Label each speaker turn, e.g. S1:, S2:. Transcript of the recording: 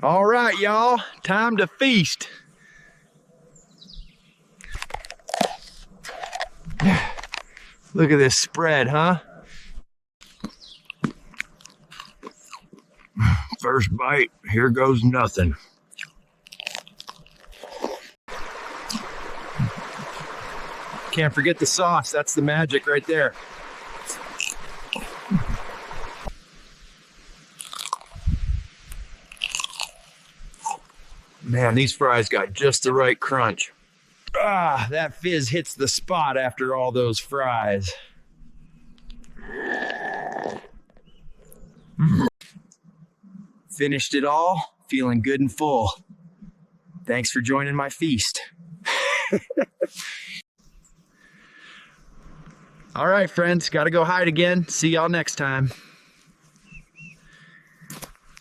S1: All right, y'all, time to feast. Look at this spread, huh? First bite, here goes nothing. Can't forget the sauce, that's the magic right there. Man, these fries got just the right crunch. Ah, that fizz hits the spot after all those fries. Finished it all, feeling good and full. Thanks for joining my feast. All right, friends, gotta go hide again. See y'all next time.